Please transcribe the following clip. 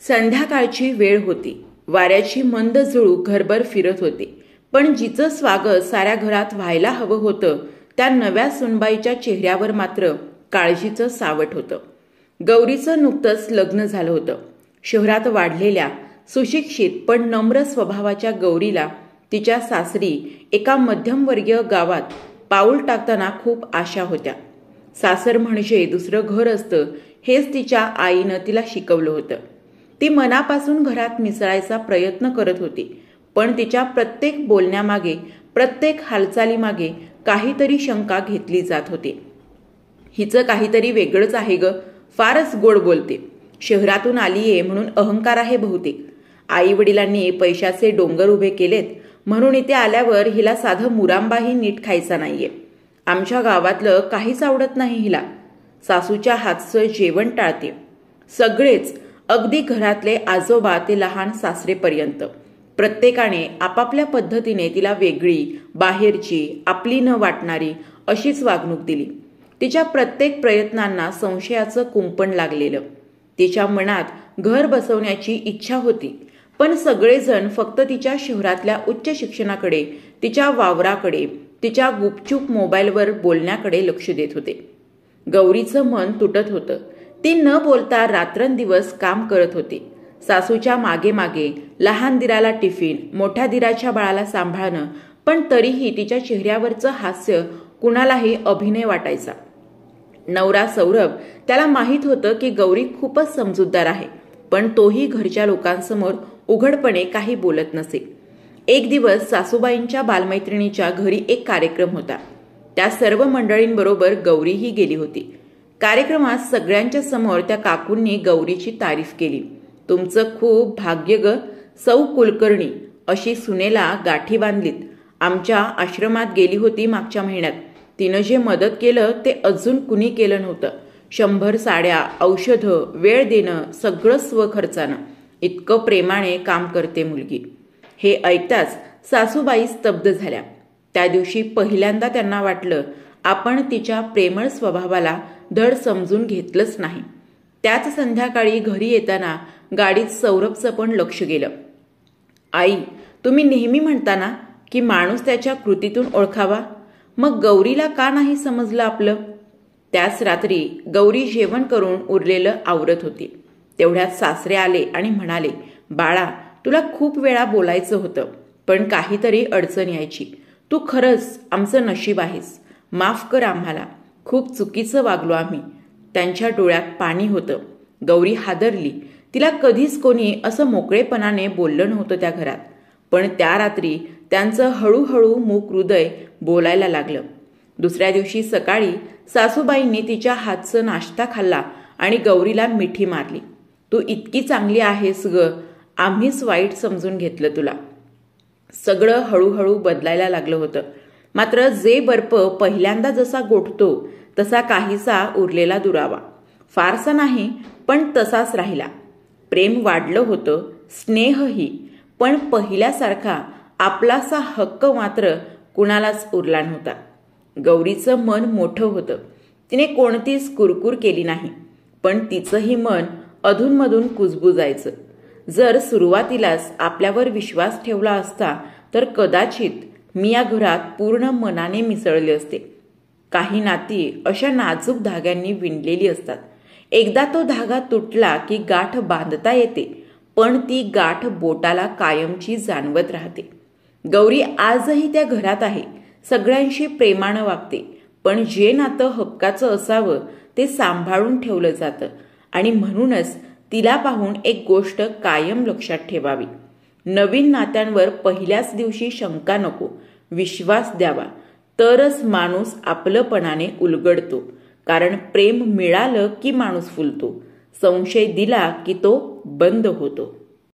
संध्याकाळची वेळ होती. वाऱ्याची मंद झुळूक घरभर फिरत होती. पण जिचं स्वागत साऱ्या घरात व्हायला हवं होतं त्या नव्या सुनबाईच्या चेहऱ्यावर मात्र काळजीचं सावट होतं. गौरीचं नुकतंच लग्न झालं होतं. शहरात वाढलेल्या सुशिक्षित पण नम्र स्वभावाच्या गौरीला तिच्या सासरी एका मध्यमवर्गीय गावात पाऊल टाकताना खूप आशा होत्या. सासर म्हणजे दुसरं घर असतं हेच तिच्या आईनं तिला शिकवलं होतं. ती मनापासून घरात मिसळायचा प्रयत्न करत होती. पण तिच्या प्रत्येक बोलण्यामागे, प्रत्येक हालचालीमागे काहीतरी शंका घेतली जात होती. हिचं काहीतरी वेगळंच आहे ग, फारच गोड बोलते. शहरातून आलीये म्हणून अहंकार आहे बहुतेक. आई वडिलांनी पैशाचे डोंगर उभे केलेत म्हणून इथे आल्यावर हिला साधं मुरांबाही नीट खायचा नाहीये. आमच्या गावातलं काहीच आवडत नाही हिला. सासूच्या हातचं जेवण टाळते. सगळेच, अगदी घरातले आजोबा ते लहान सासरेपर्यंत, प्रत्येकाने आपापल्या पद्धतीने तिला वेगळी, बाहेरची, आपली न वाटणारी अशीच वागणूक दिली. तिच्या प्रत्येक प्रयत्नांना संशयाचं कुंपण लागलेलं. तिच्या मनात घर बसवण्याची इच्छा होती, पण सगळेजण फक्त तिच्या शहरातल्या उच्च शिक्षणाकडे, तिच्या वावराकडे, तिच्या गुपचूप मोबाईलवर बोलण्याकडे लक्ष देत होते. गौरीचं मन तुटत होतं. ती न बोलता रात्रंदिवस काम करत होती. सासूच्या मागे मागे, लहान दिराला टिफिन, मोठ्या दिराच्या बाळाला सांभाळणं, पण तरीही तिच्या चेहऱ्यावरचं हास्य कुणालाही अभिनय वाटायचा. नवरा सौरभ, त्याला माहीत होतं की गौरी खूपच समजूतदार आहे, पण तोही घरच्या लोकांसमोर उघडपणे काही बोलत नसे. एक दिवस सासूबाईंच्या बालमैत्रिणीच्या घरी एक कार्यक्रम होता. त्या सर्व मंडळींबरोबर गौरीही गेली होती. कार्यक्रमात सगळ्यांच्या समोर त्या काकूंनी गौरीची तारीफ केली. तुमचं खूप भाग्य ग सौ कुलकर्णी, अशी सुनेला गाठी बांधलीत. आमच्या आश्रमात गेली होती मागच्या महिन्यात. तिनं जे मदत केलं ते अजून कुणी केलं नव्हतं. 100 साड्या, औषधं, वेळ देणं, सगळं स्वखर्चानं. इतकं प्रेमाने काम करते मुलगी. हे ऐकताच सासूबाई स्तब्ध झाल्या. त्या दिवशी पहिल्यांदा त्यांना वाटलं आपण तिच्या प्रेमळ स्वभावाला धड समजून घेतलंच नाही. त्याच संध्याकाळी घरी येताना गाडीत सौरभचं पण लक्ष गेलं. आई, तुम्ही नेहमी म्हणता ना की माणूस त्याच्या कृतीतून ओळखावा, मग गौरीला का नाही समजलं आपलं? त्याच रात्री गौरी जेवण करून उरलेलं आवरत होती. तेवढ्यात सासरे आले आणि म्हणाले, बाळा, तुला खूप वेळा बोलायचं होतं, पण काहीतरी अडचण यायची. तू खरंच आमचं नशीब आहेस. माफ कर आम्हाला. खूप चुकीचं वागलो आम्ही. त्यांच्या डोळ्यात पाणी होतं. गौरी हादरली. तिला कधीच कोणी असं मोकळेपणाने बोललं नव्हतं त्या घरात. पण त्या रात्री त्यांचं हळूहळू मूक हृदय बोलायला लागलं. दुसऱ्या दिवशी सकाळी सासूबाईंनी तिच्या हातचं नाश्ता खाल्ला आणि गौरीला मिठी मारली. तू इतकी चांगली आहेस ग, आम्हीच वाईट समजून घेतलं तुला. सगळं हळूहळू बदलायला लागलं होतं. मात्र जे बर्फ पहिल्यांदा जसा गोठतो तसा काहीसा उरलेला दुरावा. फारसा नाही, पण तसाच राहिला. प्रेम वाढलं होतं, स्नेहही, पण पहिल्यासारखा आपलासा हक्क मात्र कुणालाच उरला नव्हता. गौरीचं मन मोठं होतं. तिने कोणतीच कुरकुर केली नाही, पण तिचंही मन अधूनमधून कुजबुजायचं. जर सुरुवातीलाच आपल्यावर विश्वास ठेवला असता तर कदाचित मी या घरात पूर्ण मनाने मिसळले असते. काही नाती अशा नाजूक धाग्यांनी विणलेली असतात. एकदा तो धागा तुटला की गाठ बांधता येते, पण ती गाठ बोटाला कायमची जाणवत राहते. गौरी आजही त्या घरात आहे. सगळ्यांशी प्रेमानं वागते, पण जे नातं हक्काचं असावं ते सांभाळून ठेवलं जातं. आणि म्हणूनच तिला पाहून एक गोष्ट कायम लक्षात ठेवावी. नवीन नात्यांवर पहिल्याच दिवशी शंका नको, विश्वास द्यावा. तरच माणूस आपलंपणाने उलगडतो. कारण प्रेम मिळालं की माणूस फुलतो. संशय दिला की तो बंद होतो.